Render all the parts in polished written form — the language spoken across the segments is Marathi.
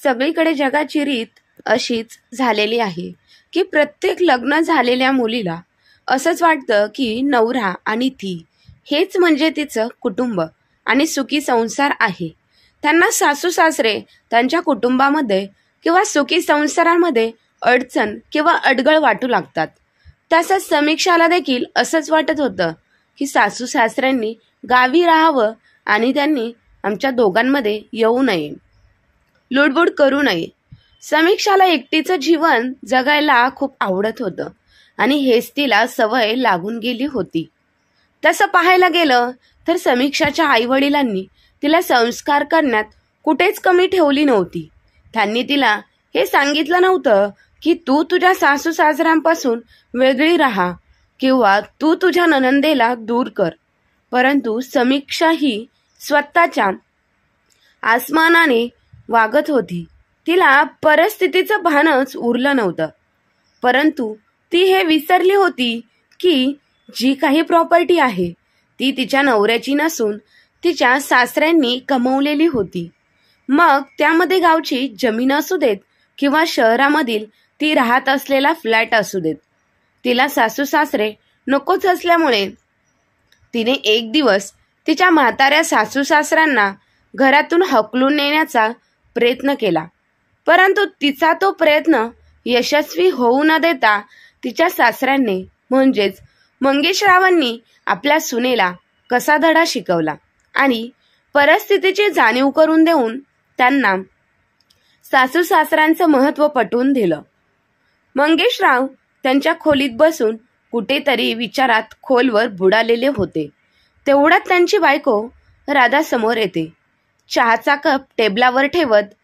सगळीकडे जगाची रीत अशीच झालेली आहे की प्रत्येक लग्न झालेल्या मुलीला असंच वाटतं की नवरा आणि ती हेच म्हणजे तिचं कुटुंब आणि सुखी संसार आहे. त्यांना सासू सासरे त्यांच्या कुटुंबामध्ये किंवा सुखी संसारामध्ये अडचण किंवा अडगळ वाटू लागतात. तसंच समीक्षाला देखील असंच वाटत होतं की सासू सासऱ्यांनी गावी राहावं आणि त्यांनी आमच्या दोघांमध्ये येऊ नये, लुडबुड करू नये. समीक्षाला एकटीचं जीवन जगायला खूप आवडत होतं आणि हेच तिला सवय लागून गेली होती. तसं पाहायला गेलं तर समीक्षाच्या आईवडिलांनी तिला संस्कार करण्यात कुठेच कमी ठेवली नव्हती. त्यांनी तिला हे सांगितलं नव्हतं की तू तुझ्या सासू सासऱ्यांपासून वेगळी राहा किंवा तू तुझ्या नणंदेला दूर कर. परंतु समीक्षा ही स्वतःच्या आसमानाने वागत होती. तिला परिस्थितीचं भानच उरलं नव्हतं. परंतु ती हे विसरली होती की जी काही प्रॉपर्टी आहे ती तिच्या नवऱ्याची नसून तिच्या सासऱ्यांनी कमवलेली होती. मग त्यामध्ये गावची जमीन असू देत किंवा शहरामधील ती राहत असलेला फ्लॅट असू देत. तिला सासू सासरे नकोच असल्यामुळे तिने एक दिवस तिच्या म्हाताऱ्या सासू सासऱ्यांना घरातून हकलून नेण्याचा प्रयत्न केला. परंतु तिचा तो प्रयत्न यशस्वी होऊ न देता तिच्या सासऱ्यांनी म्हणजेच मंगेशरावांनी आपल्या सुनेला कसा धडा शिकवला आणि परिस्थितीची जाणीव करून देऊन त्यांना सासू सासऱ्यांचं महत्त्व पटवून दिलं. मंगेशराव त्यांच्या खोलीत बसून कुठेतरी विचारात खोलवर बुडालेले होते. तेवढ्यात त्यांची बायको राधा समोर येते. चहाचा कप टेबलावर ठेवत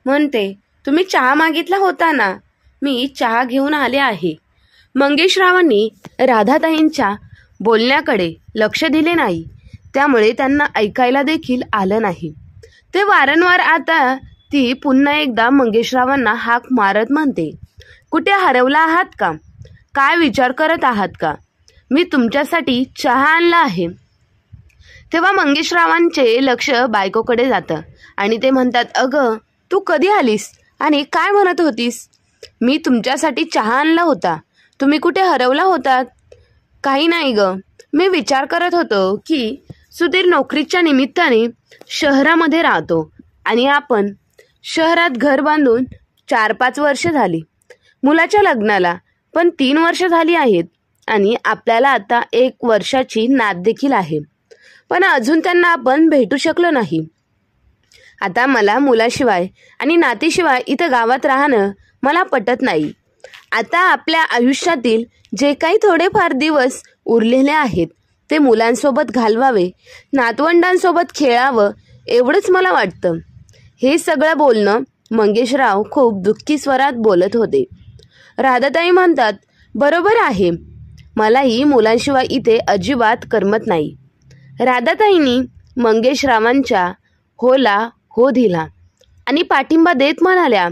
म्हणते, तुम्ही चहा मागितला होता ना, मी चहा घेऊन आले आहे. मंगेशरावांनी राधाताईंच्या बोलण्याकडे लक्ष दिले नाही, त्यामुळे त्यांना ऐकायला देखील आलं नाही. ते वारंवार आता ती पुन्हा एकदा मंगेशरावांना हाक मारत म्हणते, कुठे हरवला आहात का? काय विचार करत आहात का? मी तुमच्यासाठी चहा आणला आहे. तेव्हा मंगेशरावांचे लक्ष बायकोकडे जातं आणि ते म्हणतात, अगं तू कधी आलीस आणि काय म्हणत होतीस? मी तुमच्यासाठी चहा आणला होता, तुम्ही कुठे हरवला होतात? काही नाही ग, मी विचार करत होतो की सुधीर नोकरीच्या निमित्ताने शहरामध्ये राहतो आणि आपण शहरात घर बांधून 4-5 वर्ष झाली. मुलाच्या लग्नाला पण 3 वर्ष झाली आहेत आणि आपल्याला आता 1 वर्षाची नात देखील आहे, पण अजून त्यांना आपण भेटू शकलो नाही. आता मला मुलाशिवाय आणि नातीशिवाय इथं गावात राहणं मला पटत नाही. आता आपल्या आयुष्यातील जे काही थोडेफार दिवस उरलेले आहेत ते मुलांसोबत घालवावे, नातवंडांसोबत खेळावं एवढंच मला वाटतं. हे सगळं बोलणं मंगेशराव खूप दुःखी स्वरात बोलत होते. राधाताई म्हणतात, बरोबर आहे, मलाही मुलांशिवाय इथे अजिबात करमत नाही. राधाताईंनी मंगेशरावांच्या होला हो दिला आणि पाठिंबा देत म्हणाल्या,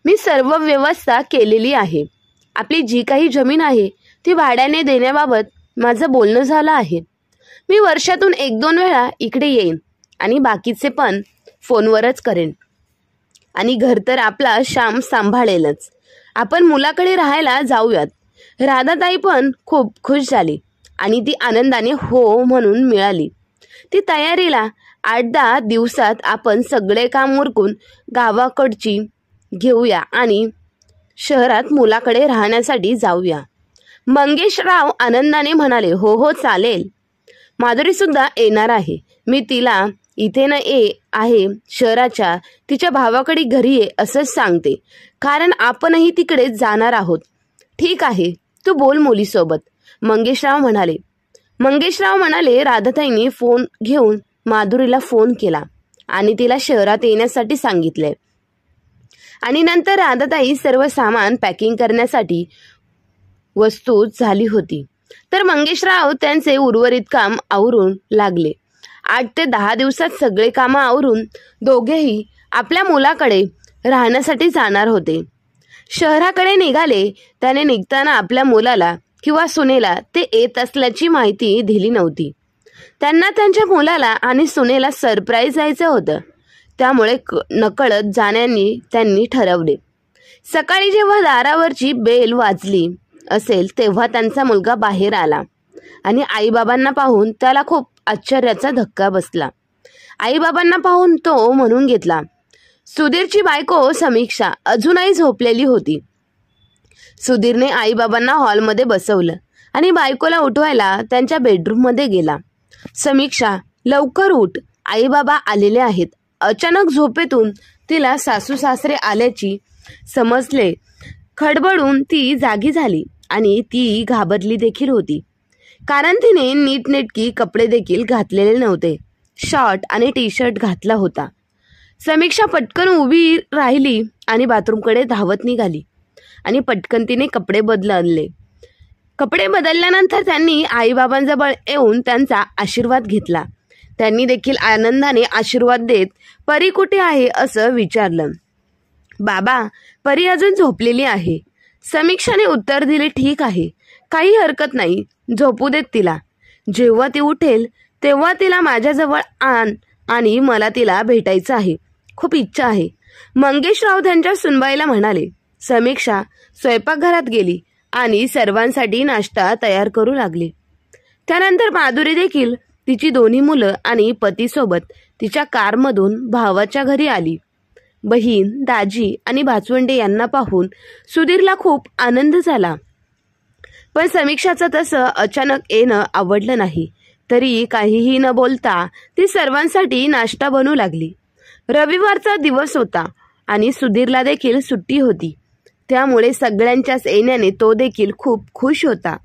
मी सर्व व्यवस्था केलेली आहे. आपली जी काही जमीन आहे ती भाड्याने देण्याबाबत माझं बोलणं झालं आहे. मी वर्षातून 1-2 वेळा इकडे येईन आणि बाकीचे पण फोनवरच करेन आणि घर तर आपला श्याम सांभाळेलच. आपण मुलाकडे राहायला जाऊयात. राधाताई पण खूप खुश झाली आणि ती आनंदाने हो म्हणून मिळाली. ती तयारीला 8-10 दिवसात आपण सगळे काम उरकून गावाकडची घेऊया आणि शहरात मुलाकडे राहण्यासाठी जाऊया. मंगेशराव आनंदाने म्हणाले, हो हो चालेल. माधुरी सुद्धा येणार आहे. मी तिला इथे न आहे शहराच्या तिच्या भावाकडे घरी ये असंच सांगते, कारण आपणही तिकडे जाणार आहोत. ठीक आहे, तू बोल मुलीसोबत, मंगेशराव म्हणाले. राधाताईंनी फोन घेऊन माधुरीला फोन केला आणि तिला शहरात येण्यासाठी सांगितले आणि नंतर राधाताई सर्व सामान पॅकिंग करण्यासाठी वस्तू झाली होती तर मंगेशराव त्यांचे उर्वरित काम आवरून लागले. 8 ते 10 दिवसात सगळे कामं आवरून दोघेही आपल्या मुलाकडे राहण्यासाठी जाणार होते. शहराकडे निघाले. त्याने निघताना आपल्या मुलाला किंवा सुनेला ते येत असल्याची माहिती दिली नव्हती. त्यांना त्यांच्या मुलाला आणि सुनेला सरप्राईज द्यायचं होतं. त्यामुळे नकळत जाण्यानी त्यांनी ठरवले. सकाळी जेव्हा दारावरची बेल वाजली असेल तेव्हा त्यांचा मुलगा बाहेर आला आणि आईबाबांना पाहून त्याला खूप आश्चर्याचा धक्का बसला. आईबाबांना पाहून तो म्हणून घेतला. सुधीरची बायको समीक्षा अजूनही झोपलेली होती. सुधीरने आईबाबांना हॉलमध्ये बसवलं आणि बायकोला उठवायला त्यांच्या बेडरूममध्ये गेला. समीक्षा, लवकर उठ, आईबाबा आलेले आहेत. अचानक झोपेतून तिला सासू सासरे आल्याची समजले. खडबडून ती जागी झाली आणि ती घाबरली देखील होती, कारण तिने नीटनेटकी कपडे देखील घातलेले नव्हते. शॉर्ट आणि टी शर्ट घातला होता. समीक्षा पटकन उभी राहिली आणि बाथरूमकडे धावत निघाली आणि पटकन तिने कपडे बदलले. कपडे बदलल्यानंतर त्यांनी आईबाबांजवळ येऊन त्यांचा आशीर्वाद घेतला. त्यांनी देखील आनंदाने आशीर्वाद देत परी कुठे आहे असं विचारलं. बाबा, परी अजून झोपलेली आहे. समीक्षाने उत्तर दिले, ठीक आहे, काही हरकत नाही, झोपू देत तिला. जेव्हा ती उठेल तेव्हा तिला माझ्याजवळ आण आणि मला तिला भेटायचं आहे, खूप इच्छा आहे. मंगेशराव त्यांच्या सुनबाईला म्हणाले. समीक्षा स्वयंपाकघरात गेली आणि सर्वांसाठी नाश्ता तयार करू लागली. त्यानंतर माधुरी देखील तिची दोन्ही मुलं आणि पतीसोबत तिच्या कारमधून भावाच्या घरी आली. बहीण, दाजी आणि भाचवंडे यांना पाहून सुधीरला खूप आनंद झाला. पण समीक्षाचं तसं अचानक येणं आवडलं नाही. तरी काहीही न बोलता ती सर्वांसाठी नाश्ता बनवू लागली. रविवारचा दिवस होता आणि सुधीरला देखील सुट्टी होती. त्यामुळे सगळ्यांच्याच येण्याने तो देखील खूप खुश होता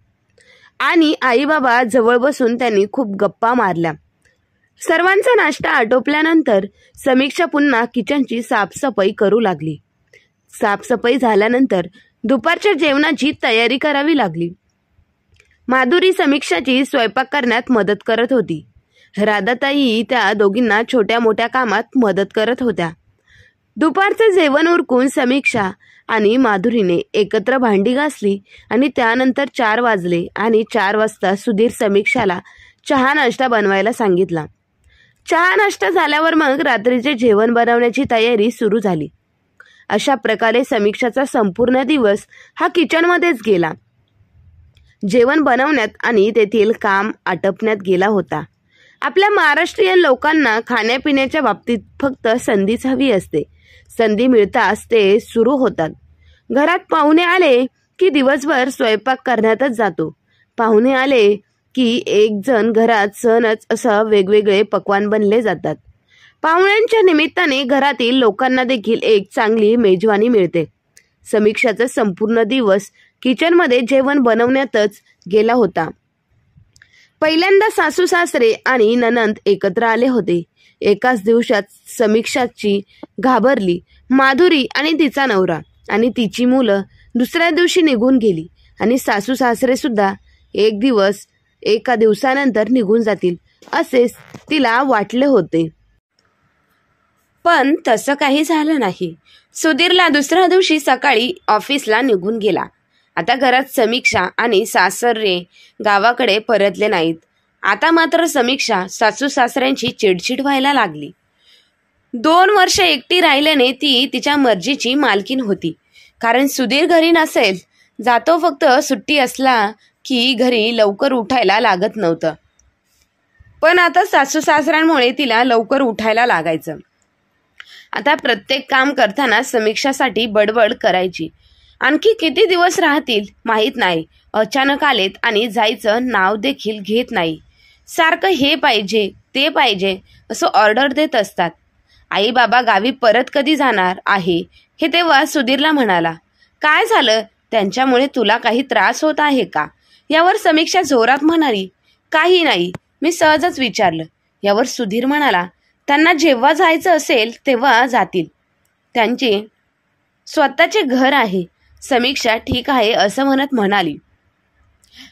आणि आईबाबा जवळ बसून त्यांनी खूप गप्पा मारल्या. सर्वांचा नाश्ता आटोपल्यानंतर समीक्षा पुन्हा किचनची साफसफाई करू लागली. साफसफाई झाल्यानंतर दुपारच्या जेवणाची तयारी करावी लागली. माधुरी समीक्षाची स्वयंपाक करण्यात मदत करत होती. राधाताई त्या दोघींना छोट्या मोठ्या कामात मदत करत होत्या. दुपारचं जेवण उरकून समीक्षा आणि माधुरीने एकत्र भांडी घासली आणि त्यानंतर 4 वाजले आणि 4 वाजता सुधीर समीक्षाला चहा नाश्ता बनवायला सांगितला. चहा नाश्ता झाल्यावर मग रात्रीचे जेवण बनवण्याची तयारी सुरू झाली. अशा प्रकारे समीक्षाचा संपूर्ण दिवस हा किचनमध्येच गेला. जेवण बनवण्यात आणि तेथील काम आटपण्यात गेला होता. आपल्या महाराष्ट्रीयन लोकांना खाण्यापिण्याच्या बाबतीत फक्त संधीच हवी असते. संधी मिळताच ते सुरू होतात. घरात पाहुणे आले की दिवसभर स्वयंपाक करण्यातच जातो. पाहुणे आले की एक जण घरात सणच असं वेगवेगळे पक्वान बनले जातात. पाहुण्यांच्या निमित्ताने घरातील लोकांना देखील एक चांगली मेजवानी मिळते. समीक्षाचा संपूर्ण दिवस किचनमध्ये जेवण बनवण्यातच गेला होता. पहिल्यांदा सासू सासरे आणि नणंद एकत्र आले होते. एकाच दिवसात समीक्षाची घाबरली माधुरी आणि तिचा नवरा आणि तिची मुलं दुसऱ्या दिवशी निघून गेली आणि सासू सासरे सुद्धा एका दिवसानंतर निघून जातील असेच तिला वाटले होते. पण तसं काही झालं नाही. सुधीरला दुसऱ्या दिवशी सकाळी ऑफिसला निघून गेला. आता घरात समीक्षा आणि सासरे गावाकडे परतले नाहीत. आता मात्र समीक्षा सासू सासऱ्यांची चिडचिड व्हायला लागली. 2 वर्ष एकटी राहिल्याने ती तिच्या मर्जीची मालकीन होती. कारण सुधीर घरी नसेल, जातो फक्त सुट्टी असला की घरी लवकर उठायला लागत नव्हतं. पण आता सासू सासऱ्यांमुळे तिला लवकर उठायला लागायचं. आता प्रत्येक काम करताना समीक्षासाठी बडबड करायची. आणखी किती दिवस राहतील माहीत नाही. अचानक आलेत आणि जायचं नाव देखील घेत नाही. सारखं हे पाहिजे ते पाहिजे असं ऑर्डर देत असतात. आई बाबा गावी परत कधी जाणार आहे हे तेव्हा सुधीरला म्हणाला. काय झालं, त्यांच्यामुळे तुला काही त्रास होत आहे का? यावर समीक्षा जोरात म्हणाली, काही नाही, मी सहजच विचारलं. यावर सुधीर म्हणाला, त्यांना जेव्हा जायचं असेल तेव्हा जातील. त्यांचे स्वतःचे घर आहे. समीक्षा ठीक आहे असं म्हणत म्हणाली.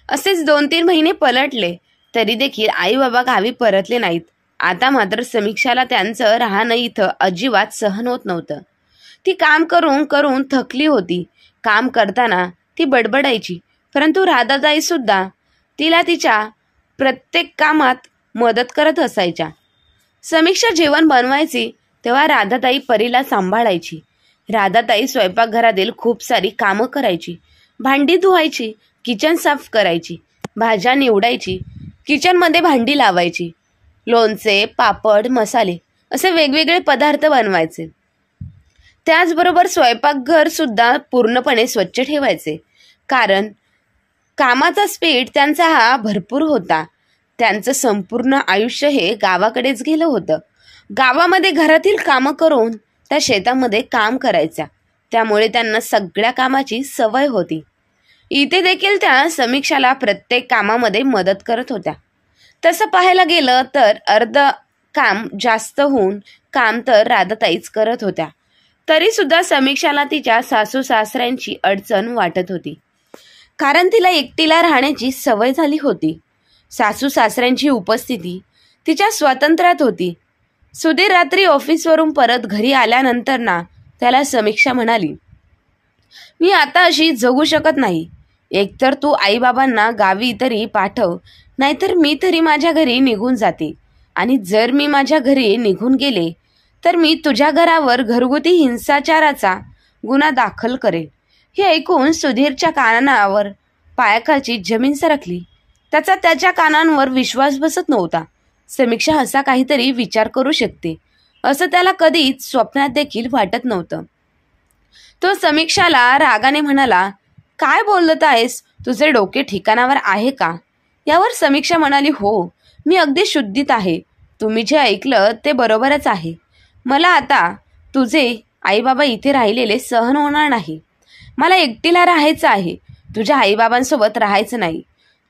असेच 2-3 महिने पलटले तरी देखील आई बाबा गावी परतले नाहीत. आता मात्र समीक्षाला त्यांचं राहणं इथं अजिबात सहन होत नव्हतं. ती काम करून करून थकली होती. काम करताना ती बडबडायची, परंतु राधाताई सुद्धा तिला तिच्या प्रत्येक कामात मदत करत असायच्या. समीक्षा जेवण बनवायची तेव्हा राधाताई परीला सांभाळायची. राधाताई स्वयंपाकघरातील खूप सारी कामं करायची. भांडी धुवायची, किचन साफ करायची, भाज्या निवडायची, किचनमध्ये भांडी लावायची, लोणचे, पापड, मसाले असे वेगवेगळे पदार्थ बनवायचे. त्याचबरोबर स्वयंपाकघर सुद्धा पूर्णपणे स्वच्छ ठेवायचे, कारण कामाचा स्पीड त्यांचा हा भरपूर होता. त्यांचं संपूर्ण आयुष्य हे गावाकडेच गेलं होतं. गावामध्ये घरातील कामं करून त्या शेतामध्ये काम करायच्या, त्यामुळे त्यांना सगळ्या कामाची सवय होती. इथे देखील त्या समीक्षाला प्रत्येक कामामध्ये मदत करत होत्या. तसं पाहायला गेलं तर अर्ध काम जास्त होऊन काम तर राधाताईच करत होत्या. तरी सुद्धा समीक्षाला तिच्या सासू सासऱ्यांची अडचण वाटत होती, कारण तिला एकटीला राहण्याची सवय झाली होती. सासू सासऱ्यांची उपस्थिती तिच्या स्वातंत्र्यात होती. सुधीर रात्री ऑफिसवरून परत घरी आल्यानंतर ना त्याला समीक्षा म्हणाली, मी आता अशी जगू शकत नाही. एकतर तू आईबाबांना गावी तरी पाठव, नाहीतर मी तरी माझ्या घरी निघून जाते. आणि जर मी माझ्या घरी निघून गेले तर मी तुझ्या घरावर घरगुती हिंसाचाराचा गुन्हा दाखल करेन. हे ऐकून सुधीरच्या कानावर पायाखालची जमीन सरकली. त्याच्या कानांवर विश्वास बसत नव्हता. समीक्षा असा काहीतरी विचार करू शकते असं त्याला कधीच स्वप्नात देखील वाटत नव्हतं. तो समीक्षाला रागाने म्हणाला, काय बोलत आहेस? तुझे डोके ठिकाणावर आहे का? यावर समीक्षा म्हणाली, हो, मी अगदी शुद्धीत आहे. तुम्ही जे ऐकलं ते बरोबरच आहे. मला आता तुझे आईबाबा इथे राहिलेले सहन होणार नाही. मला एकटीला राहायचं आहे, तुझ्या आईबाबांसोबत राहायचं नाही.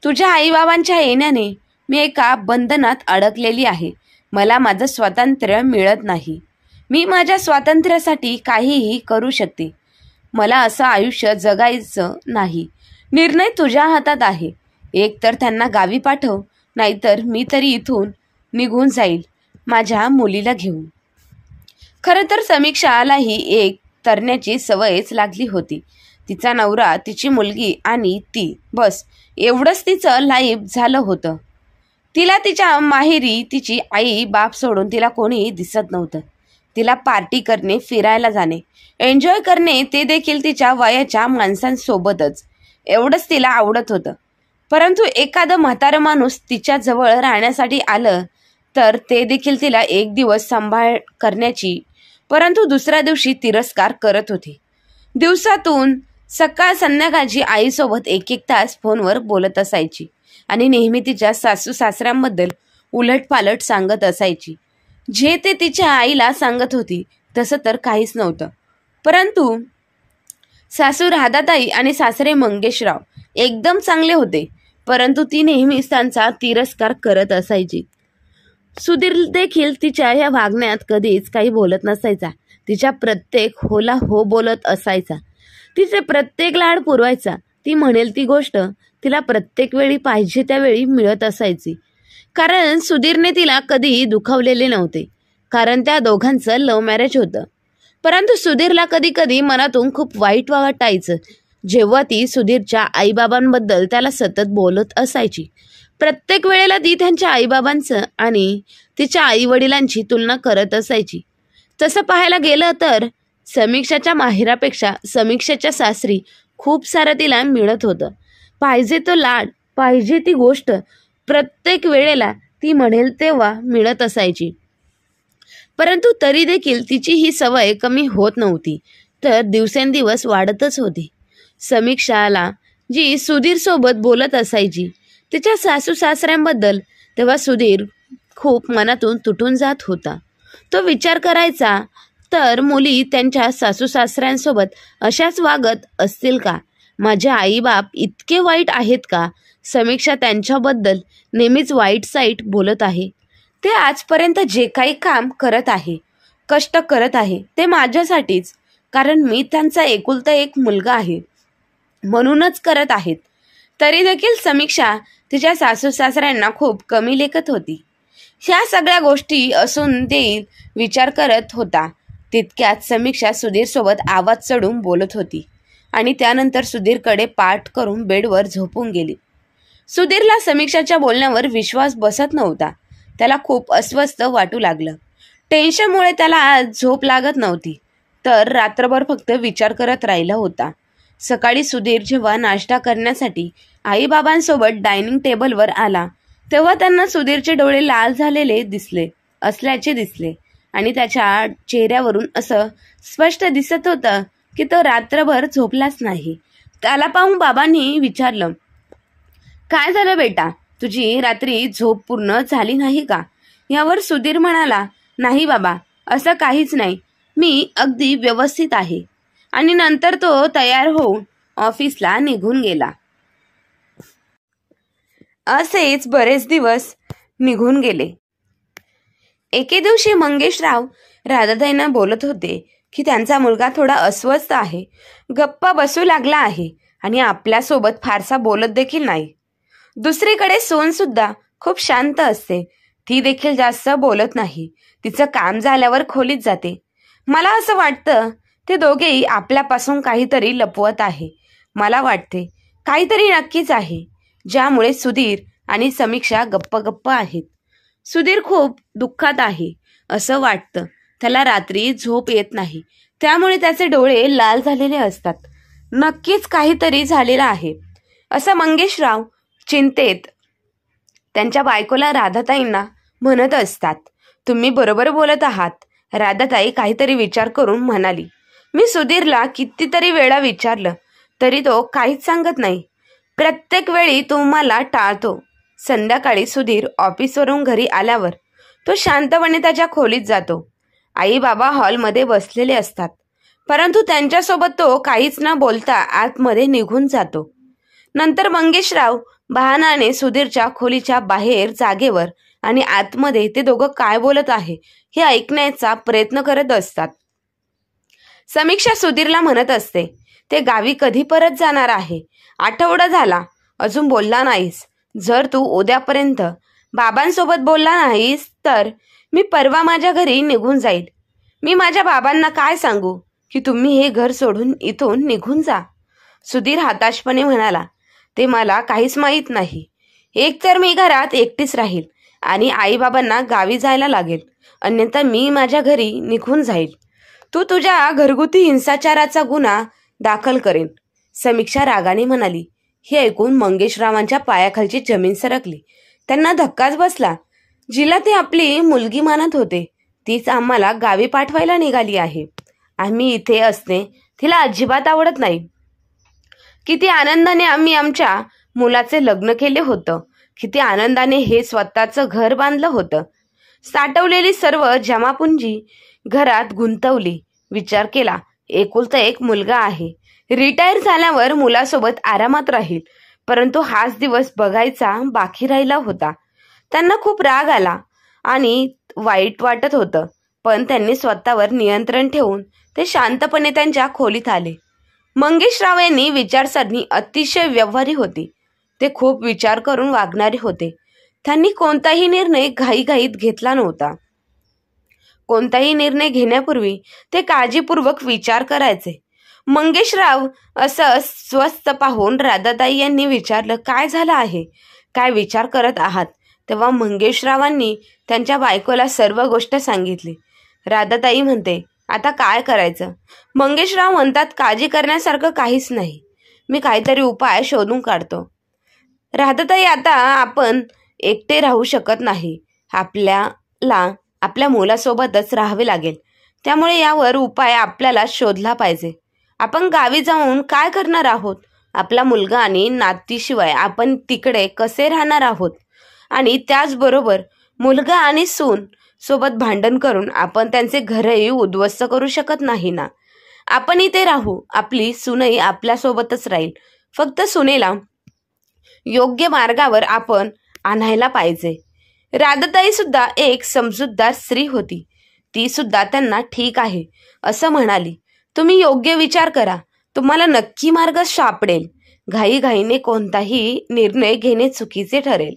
तुझ्या आईबाबांच्या येण्याने मी एका बंधनात अडकलेली आहे. मला माझं स्वातंत्र्य मिळत नाही. मी माझ्या स्वातंत्र्यासाठी काहीही करू शकते. मला असं आयुष्य जगायचं नाही. निर्णय तुझ्या हातात आहे. एक तर त्यांना गावी पाठव, नाहीतर मी तरी इथून निघून जाईल माझ्या मुलीला घेऊन. खरं तर समीक्षालाही एक तरण्याची सवयच लागली होती. तिचा नवरा, तिची मुलगी आणि ती, बस एवढंच तिचं लाईफ झालं होतं. तिला तिच्या माहेरी तिची आई बाप सोडून तिला कोणी दिसत नव्हतं. तिला पार्टी करणे, फिरायला जाणे, एन्जॉय करणे, ते देखील तिच्या वयाच्या माणसांसोबतच, एवढंच तिला आवडत होतं. परंतु एखादं म्हातारं माणूस तिच्या जवळ राहण्यासाठी आलं तर ते देखील तिला एक दिवस सांभाळ करण्याची, परंतु दुसऱ्या दिवशी तिरस्कार करत होती. दिवसातून सकाळ संध्याकाळची आईसोबत एक तास फोनवर बोलत असायची आणि नेहमी तिच्या सासू सासऱ्यांबद्दल उलटपालट सांगत असायची. जे ते तिच्या आईला सांगत होती तसं तर काहीच नव्हतं. परंतु सासू राधाताई आणि सासरे मंगेशराव एकदम चांगले होते, परंतु ती नेहमीच त्यांचा तिरस्कार करत असायची. सुधीर देखील तिच्या या वागण्यात कधीच काही बोलत नसायचा. तिच्या प्रत्येक होला हो बोलत असायचा. तिचे प्रत्येक लाड पुरवायचा. ती म्हणेल ती गोष्ट तिला प्रत्येक वेळी पाहिजे त्यावेळी मिळत असायची. कारण सुधीरने तिला कधी दुखावलेले नव्हते, कारण त्या दोघांचं लव्ह मॅरेज होतं. परंतु सुधीरला कधी कधी मनातून खूप वाईट वाटायचं जेव्हा ती सुधीरच्या आईबाबांबद्दल त्याला सतत बोलत असायची. प्रत्येक वेळेला ती त्यांच्या आईबाबांचं आणि तिच्या आईवडिलांची तुलना करत असायची. तसं पाहायला गेलं तर समीक्षाच्या माहेरापेक्षा समीक्षाच्या सासरी खूप सारं तिला मिळत होतं. पाहिजे तो लाड, पाहिजे ती गोष्ट प्रत्येक वेळेला ती म्हणेल तेव्हा मिळत असायची. परंतु तरी देखील तिची ही सवय कमी होत नव्हती, तर दिवसेंदिवस वाढतच होती. समीक्षाला जी सुधीर सोबत बोलत असायची तिच्या सासू सासऱ्यांबद्दल, तेव्हा सुधीर खूप मनातून तुटून जात होता. तो विचार करायचा, तर मुली त्यांच्या सासू सासऱ्यांसोबत अशाच वागत असतील का? माझे आईबाप इतके वाईट आहेत का? समीक्षा त्यांच्याबद्दल नेहमीच वाईट साईट बोलत आहे. ते आजपर्यंत जे काही काम करत आहे, कष्ट करत आहे, ते माझ्यासाठीच, कारण मी त्यांचा एकुलता एक मुलगा आहे म्हणूनच करत आहेत. तरी देखील समीक्षा तिच्या सासू सासऱ्यांना खूप कमी लेखत होती. ह्या सगळ्या गोष्टी असून देईल विचार करत होता. तितक्यात समीक्षा सुधीरसोबत आवाज चढून बोलत होती आणि त्यानंतर सुधीरकडे पाठ करून बेडवर झोपून गेली. सुधीरला समीक्षाच्या बोलण्यावर विश्वास बसत नव्हता. त्याला खूप अस्वस्थ वाटू लागलं. टेन्शनमुळे त्याला आज झोप लागत नव्हती, तर रात्रभर फक्त विचार करत राहिला होता. सकाळी सुधीर जेव्हा नाश्ता करण्यासाठी आईबाबांसोबत डायनिंग टेबलवर आला, तेव्हा त्यांना सुधीरचे डोळे लाल झालेले असल्याचे दिसले आणि त्याच्या चेहऱ्यावरून असं स्पष्ट दिसत होतं की तो रात्रभर झोपलाच नाही. त्याला पाहून बाबांनी विचारलं, काय झालं बेटा, तुझी रात्री झोप पूर्ण झाली नाही का? यावर सुधीर म्हणाला, नाही बाबा, असं काहीच नाही, मी अगदी व्यवस्थित आहे. आणि नंतर तो तयार होऊन ऑफिसला निघून गेला. असेच बरेच दिवस निघून गेले. एके दिवशी मंगेशराव राधाताईंना बोलत होते की त्यांचा मुलगा थोडा अस्वस्थ आहे, गप्पा बसू लागला आहे आणि आपल्यासोबत फारसा बोलत देखील नाही. दुसरीकडे सोन सुद्धा खूप शांत असते, ती देखील जास्त बोलत नाही, तिचं काम झाल्यावर खोलीत जाते. मला असं वाटतं ते दोघेही आपल्यापासून काहीतरी लपवत आहे. मला वाटते काहीतरी नक्कीच आहे, ज्यामुळे सुधीर आणि समीक्षा गप्प आहेत. सुधीर खूप दुःखात आहे असं वाटतं. त्याला रात्री झोप येत नाही, त्यामुळे त्याचे डोळे लाल झालेले असतात. नक्कीच काहीतरी झालेलं आहे असं मंगेशराव चिंतेत त्यांच्या बायकोला राधाताईंना म्हणत असतात. तुम्ही बरोबर बोलत आहात, राधाताई काहीतरी विचार करून म्हणाली. मी सुधीरला कितीतरी वेळा विचारलं तरी तो काहीच सांगत नाही. प्रत्येक वेळी तो मला टाळतो. संध्याकाळी सुधीर ऑफिसवरून घरी आल्यावर तो शांतपणे त्याच्या खोलीत जातो. आई बाबा हॉलमध्ये बसलेले असतात, परंतु त्यांच्यासोबत तो काहीच न बोलता आतमध्ये निघून जातो. नंतर मंगेशराव बहाणाने सुधीरच्या खोलीच्या बाहेर जागेवर आणि आतमध्ये ते दोघं काय बोलत आहे हे ऐकण्याचा प्रयत्न करत असतात. समीक्षा सुधीरला म्हणत असते, ते गावी कधी परत जाणार आहे? आठवडा झाला, अजून बोलला नाहीस. जर तू उद्यापर्यंत बाबांसोबत बोलला नाहीस तर मी परवा माझ्या घरी निघून जाईल. मी माझ्या बाबांना काय सांगू की तुम्ही हे घर सोडून इथून निघून जा? सुधीर हताशपणे म्हणाला, ते मला काहीच माहीत नाही. एक तर मी घरात एकटीच राहील आणि आईबाबांना गावी जायला लागेल, अन्यथा मी माझ्या घरी निघून जाईल. तू तुझ्या घरगुती हिंसाचाराचा गुन्हा दाखल करेन, समीक्षा रागाने म्हणाली. हे ऐकून मंगेशरावांच्या पायाखालची जमीन सरकली. त्यांना धक्काच बसला. जिला ते आपली मुलगी मानत होते, तीच आम्हाला गावी पाठवायला निघाली आहे. आम्ही इथे असणे तिला अजिबात आवडत नाही. किती आनंदाने आम्ही आमच्या मुलाचे लग्न केले होतं, किती आनंदाने हे स्वतःचं घर बांधलं होतं. साठवलेली सर्व जमापुंजी घरात गुंतवली. विचार केला, एकुलता एक मुलगा आहे, रिटायर झाल्यावर मुलासोबत आरामात राहील, परंतु हाच दिवस बघायचा बाकी राहिला होता. त्यांना खूप राग आला आणि वाईट वाटत होतं, पण त्यांनी स्वतःवर नियंत्रण ठेवून ते शांतपणे त्यांच्या खोलीत आले. मंगेशराव यांनी विचारसरणी अतिशय व्यवहारी होती. ते खूप विचार करून वागणारे होते. त्यांनी कोणताही निर्णय घाईघाईत घेतला नव्हता. कोणताही निर्णय घेण्यापूर्वी ते काळजीपूर्वक विचार करायचे. मंगेशराव असं स्वस्थ पाहून राधाताई यांनी विचारलं, काय झालं आहे, काय विचार करत आहात? तेव्हा मंगेशरावांनी त्यांच्या बायकोला सर्व गोष्ट सांगितली. राधाताई म्हणते, आता काय करायचं? मंगेशराव म्हणतात, काळजी करण्यासारखं काहीच नाही, मी काहीतरी उपाय शोधून काढतो. राधाताई, आता आपण एकटे राहू शकत नाही, आपल्याला आपल्या मुलासोबतच राहावे लागेल, त्यामुळे यावर उपाय आपल्याला शोधला पाहिजे. आपण गावी जाऊन काय करणार आहोत? आपला मुलगा आणि नातीशिवाय आपण तिकडे कसे राहणार आहोत? आणि त्याचबरोबर मुलगा आणि सून सोबत भांडण करून आपण त्यांचे घरही उद्ध्वस्त करू शकत नाही ना. आपण इथे राहू, आपली सूनही आपल्यासोबतच राहील, फक्त सुनेला योग्य मार्गावर आपण आणायला पाहिजे. राधाताई सुद्धा एक समजूतदार स्त्री होती. ती सुद्धा त्यांना ठीक आहे असं म्हणाली. तुम्ही योग्य विचार करा, तुम्हाला नक्की मार्ग सापडेल. घाईघाईने कोणताही निर्णय घेणे चुकीचे ठरेल.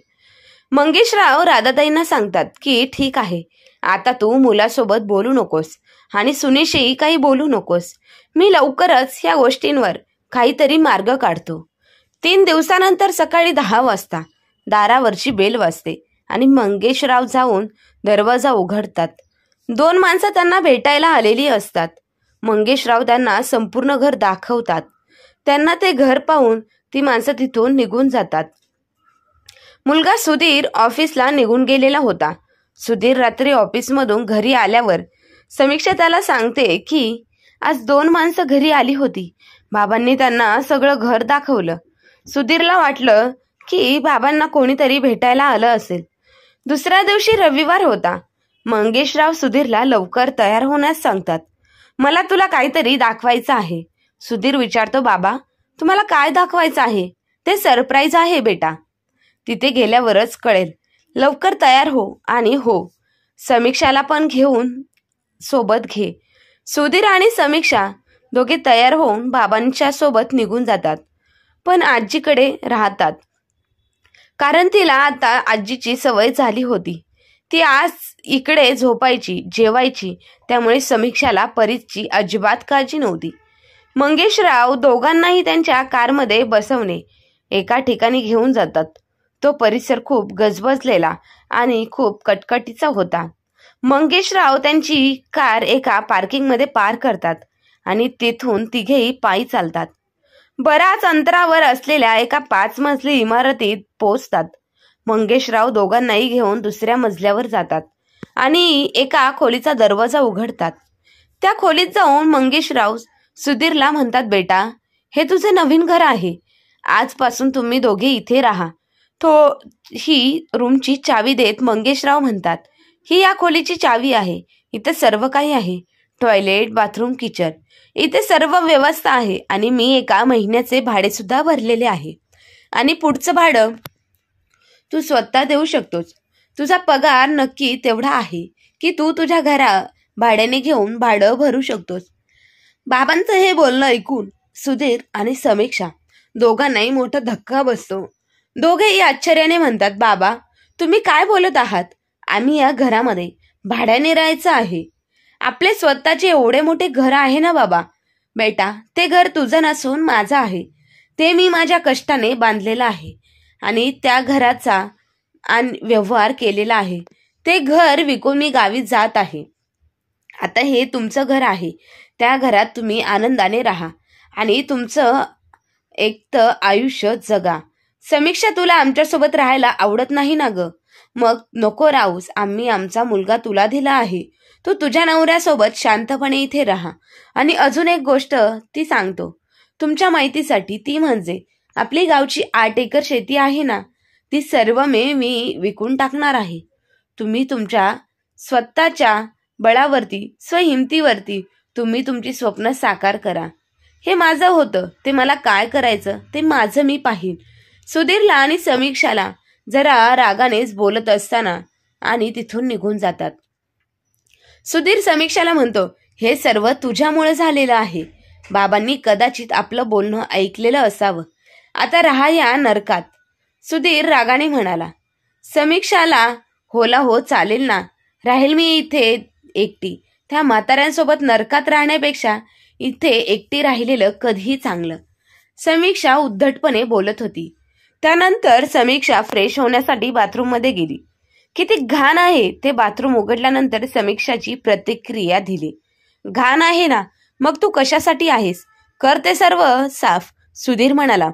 मंगेशराव राधाताईंना सांगतात की ठीक आहे, आता तू मुलासोबत बोलू नकोस आणि सुनेशीही काही बोलू नकोस. मी लवकरच या गोष्टींवर काहीतरी मार्ग काढतो. 3 दिवसानंतर सकाळी 10 वाजता दारावरची बेल वाजते आणि मंगेशराव जाऊन दरवाजा उघडतात. 2 माणसं त्यांना भेटायला आलेली असतात. मंगेशराव त्यांना संपूर्ण घर दाखवतात. त्यांना ते घर पाहून ती माणसं तिथून निघून जातात. मुलगा सुधीर ऑफिसला निघून गेलेला होता. सुधीर रात्री ऑफिसमधून घरी आल्यावर समीक्षा त्याला सांगते की आज 2 माणसं घरी आली होती. बाबांनी त्यांना सगळं घर दाखवलं. सुधीरला वाटलं की बाबांना कोणीतरी भेटायला आलं असेल. दुसऱ्या दिवशी रविवार होता. मंगेशराव सुधीरला लवकर तयार होण्यास सांगतात. मला तुला काहीतरी दाखवायचं आहे. सुधीर विचारतो, बाबा तुम्हाला काय दाखवायचं आहे? ते सरप्राईज आहे बेटा. तिथे गेल्यावरच कळेल. लवकर तयार हो आणि हो, समीक्षाला पण घेऊन सोबत घे. सुधीर आणि समीक्षा दोघे तयार होऊन बाबांच्या सोबत निघून जातात. पण आजीकडे राहतात, कारण तिला आता आजीची सवय झाली होती. ती आज इकडे झोपायची, जेवायची. त्यामुळे समीक्षाला परीची अजिबात काळजी नव्हती. मंगेशराव दोघांनाही त्यांच्या कारमध्ये बसवणे एका ठिकाणी घेऊन जातात. तो परिसर खूप गजबजलेला आणि खूप कटकटीचा होता. मंगेशराव त्यांची कार एका पार्किंगमध्ये पार्क करतात आणि तिथून तिघेही पायी चालतात. बराच अंतरावर असलेल्या एका 5 मजली इमारतीत पोहोचतात. मंगेशराव दोघांनाही घेऊन दुसऱ्या मजल्यावर जातात आणि एका खोलीचा दरवाजा उघडतात. त्या खोलीत जाऊन मंगेशराव सुधीरला म्हणतात, बेटा हे तुझे नवीन घर आहे. आजपासून तुम्ही दोघे इथे राहा. तो ही रूमची चावी देत मंगेशराव म्हणतात, ही या खोलीची चावी आहे. इथे सर्व काही आहे. टॉयलेट, बाथरूम, किचन, इथे सर्व व्यवस्था आहे. आणि मी एका महिन्याचे भाडे सुद्धा भरलेले आहे. आणि पुढचं भाडं तू स्वतः देऊ शकतोस. तुझा पगार नक्की तेवढा आहे की तू तुझ्या घरा भाड्याने घेऊन भाडं भरू शकतोस. बाबांचं हे बोलणं ऐकून सुधीर आणि समीक्षा दोघांनाही मोठा धक्का बसतो. दोघेही आश्चर्याने म्हणतात, बाबा तुम्ही काय बोलत आहात? आम्ही या घरामध्ये भाड्याने राहायचं आहे. आपले स्वतःचे एवढे मोठे घर आहे ना बाबा. बेटा ते घर तुझं नसून माझं आहे. ते मी माझ्या कष्टाने बांधलेलं आहे आणि त्या घराचा व्यवहार केलेला आहे. ते घर विकून मी गावी जात आहे. आता हे तुमचं घर आहे. त्या घरात तुम्ही आनंदाने राहा आणि तुमचं एकटं आयुष्य जगा. समीक्षा तुला आमच्यासोबत राहायला आवडत नाही ना ग? मग नको राहूस. आम्ही आमचा मुलगा तुला दिला आहे. तू तुझ्या नवऱ्यासोबत शांतपणे इथे राहा. आणि अजून एक गोष्ट ती सांगतो तुमच्या माहितीसाठी, ती म्हणजे आपली गावची 8 एकर शेती आहे ना, ती सर्व मी विकून टाकणार आहे. तुम्ही तुमच्या स्वतःच्या बळावरती, स्वहिमतीवरती तुम्ही तुमची स्वप्न साकार करा. हे माझं होतं. ते मला काय करायचं ते माझं मी पाहीन. सुधीरला आणि समीक्षाला जरा रागानेच बोलत असताना आणि तिथून निघून जातात. सुधीर समीक्षाला म्हणतो, हे सर्व तुझ्यामुळे झालेलं आहे. बाबांनी कदाचित आपलं बोलणं ऐकलेलं असावं. आता राहा या नरकात. सुधीर रागाने म्हणाला. समीक्षाला होला हो चालेल ना, राहील मी इथे एकटी. त्या म्हाताऱ्यांसोबत नरकात राहण्यापेक्षा इथे एकटी राहिलेलं कधीही चांगलं. समीक्षा उद्धटपणे बोलत होती. त्यानंतर समीक्षा फ्रेश होण्यासाठी बाथरूममध्ये गेली. किती घाण आहे. ते बाथरूम उघडल्यानंतर समीक्षाची प्रतिक्रिया दिली. घाण आहे ना, मग तू कशासाठी आहेस? कर ते सर्व साफ, सुधीर म्हणाला.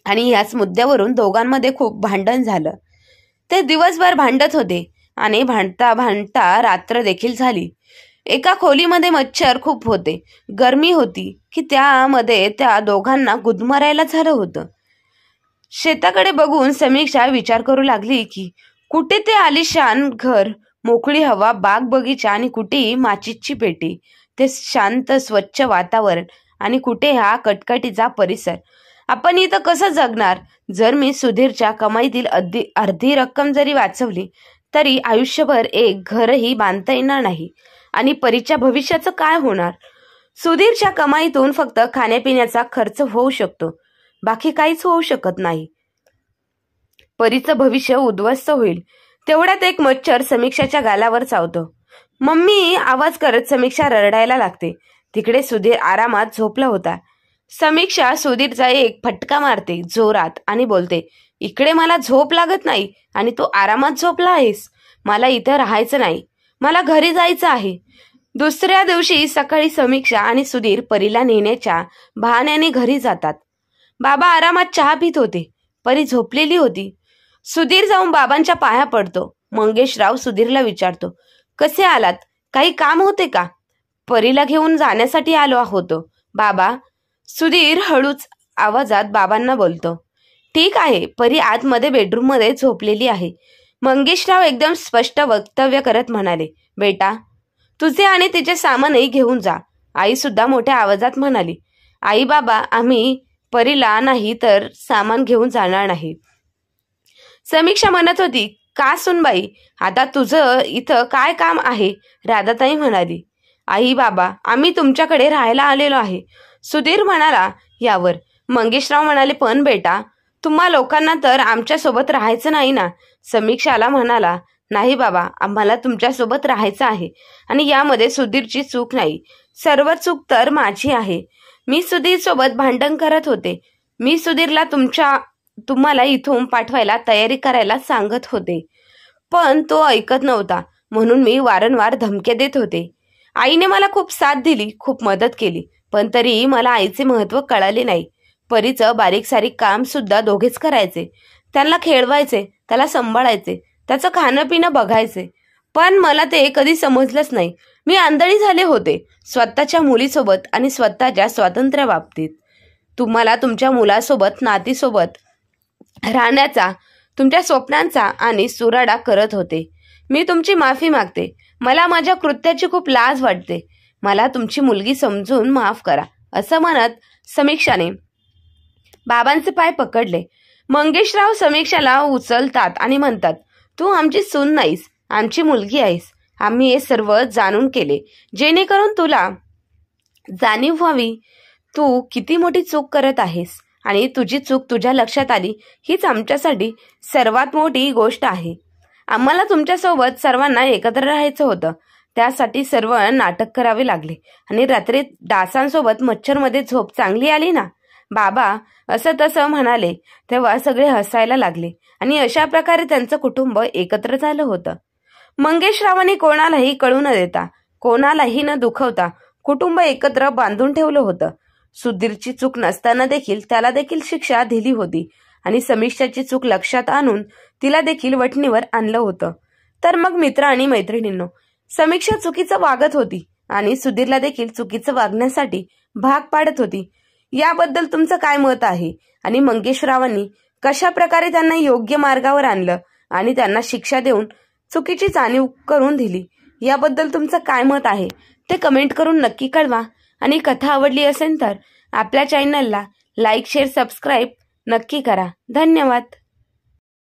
आणि याच मुद्द्यावरून दोघांमध्ये खूप भांडण झालं. ते दिवसभर भांडत होते आणि भांडता भांडता रात्र देखील झाली. एका खोलीमध्ये मच्छर खूप होते. गरमी होती की त्यामध्ये त्या दोघांना गुदमरायला झालं होतं. शेताकडे बघून समीक्षा विचार करू लागली की कुठे ते आलिशान घर, मोकळी हवा, बाग बगीचा आणि कुठेही माचीची पेटी, ते शांत स्वच्छ वातावरण आणि कुठे हा कटकटीचा परिसर. आपण इथं कसं जगणार? जर मी सुधीरच्या कमाईतील अर्धी रक्कम जरी वाचवली तरी आयुष्यभर एक घरही बांधता येणार नाही. आणि परीच्या भविष्याचं काय होणार? सुधीरच्या कमाईतून फक्त खाण्यापिण्याचा खर्च होऊ शकतो, बाकी काहीच होऊ शकत नाही. परीचं भविष्य उद्ध्वस्त होईल. तेवढ्यात एक मच्छर समीक्षाच्या गालावर चावतो. मम्मी आवाज करत समीक्षा रडायला लागते. तिकडे सुधीर आरामात झोपला होता. समीक्षा सुधीरचा एक फटका मारते जोरात आणि बोलते, इकडे मला झोप लागत नाही आणि तू आरामात झोपला आहेस. मला इथं राहायचं नाही. मला घरी जायचं आहे. दुसऱ्या दिवशी सकाळी समीक्षा आणि सुधीर परीला नेण्याच्या बहाण्याने घरी जातात. बाबा आरामात चहा पित होते. परी झोपलेली होती. सुधीर जाऊन बाबांच्या पाया पडतो. मंगेशराव सुधीरला विचारतो, कसे आलात? काही काम होते का? परीला घेऊन जाण्यासाठी आलो होतो बाबा. सुधीर हळूच आवाजात बाबांना बोलतो. ठीक आहे. परी आतमध्ये बेडरूममध्ये झोपलेली आहे. मंगेशराव एकदम स्पष्ट वक्तव्य करत म्हणाले, बेटा तुझे आणि तिचे सामानही घेऊन जा. आई सुद्धा मोठ्या आवाजात म्हणाली, आई बाबा आम्ही परीला नाही तर सामान घेऊन जाणार नाही. समीक्षा म्हणत होती, का सुनबाई, आता तुझं इथं काय काम आहे? राधाताई म्हणाली, आई बाबा आम्ही तुमच्याकडे राहायला आलेलो आहे. सुधीर म्हणाला. यावर मंगेशराव म्हणाले, पण बेटा तुम्हा लोकांना तर आमच्यासोबत राहायचं नाही ना? समीक्षाला म्हणाला, नाही बाबा आम्हाला तुमच्यासोबत राहायचं आहे आणि यामध्ये सुधीरची चूक नाही. सर्व चूक तर माझी आहे. मी सुधीर सोबत भांडण करत होते. मी सुधीरला तुम्हाला इथून पाठवायला तयारी करायला सांगत होते, पण तो ऐकत नव्हता. म्हणून मी वारंवार धमक्या देत होते. आईने मला खूप साथ दिली, खूप मदत केली, पण तरी मला आईचे महत्त्व कळाले नाही. परीचं बारीक सारीक काम सुद्धा दोघेच करायचे. त्यांना खेळवायचे, त्याला सांभाळायचे, त्याचं खाणं पिणं बघायचे. पण मला ते कधी समजलंच नाही. मी आंधळी झाले होते स्वतःच्या मुलीसोबत आणि स्वतःच्या स्वातंत्र्या बाबतीत. तुम्हाला तुमच्या मुलासोबत नातीसोबत राहण्याचा तुमच्या स्वप्नांचा आणि सुराडा करत होते. मी तुमची माफी मागते. मला माझ्या कृत्याची खूप लाज वाटते. मला तुमची मुलगी समजून माफ करा. असं म्हणत समीक्षाने बाबांचे पाय पकडले. मंगेशराव समीक्षाला उचलतात आणि म्हणतात, तू आमची सून नाहीस, आमची मुलगी आहेस. आम्ही हे सर्व जाणून केले जेणेकरून तुला जाणीव व्हावी तू किती मोठी चूक करत आहेस आणि तुझी चूक तुझ्या लक्षात आली हीच आमच्यासाठी सर्वात मोठी गोष्ट आहे. आम्हाला तुमच्यासोबत सर्वांना एकत्र राहायचं होतं. त्यासाठी सर्व नाटक करावे लागले आणि रात्री डासांसोबत मच्छरमध्ये झोप चांगली आली ना? बाबा असं तसं म्हणाले तेव्हा सगळे हसायला लागले आणि अशा प्रकारे त्यांचं कुटुंब एकत्र झालं होतं. मंगेशरावांनी कोणालाही कळू न देता, कोणालाही न दुखवता कुटुंब एकत्र बांधून ठेवलं होतं. सुधीरची चूक नसताना देखील त्याला देखील शिक्षा दिली होती आणि समीक्षाची चूक लक्षात आणून तिला देखील वठणीवर आणलं होतं. तर मग मित्र आणि मैत्रिणींनो, समीक्षा चुकीचं वागत होती आणि सुधीरला देखील चुकीचं वागण्यासाठी भाग पाडत होती. याबद्दल तुमचं काय मत आहे? आणि मंगेशरावांनी कशा प्रकारे त्यांना योग्य मार्गावर आणलं आणि त्यांना शिक्षा देऊन चुकीची जाणीव करून दिली, याबद्दल तुमचं काय मत आहे ते कमेंट करून नक्की कळवा. आणि कथा आवडली असेल तर आपल्या चॅनलला लाईक, शेअर, सबस्क्राईब नक्की करा. धन्यवाद.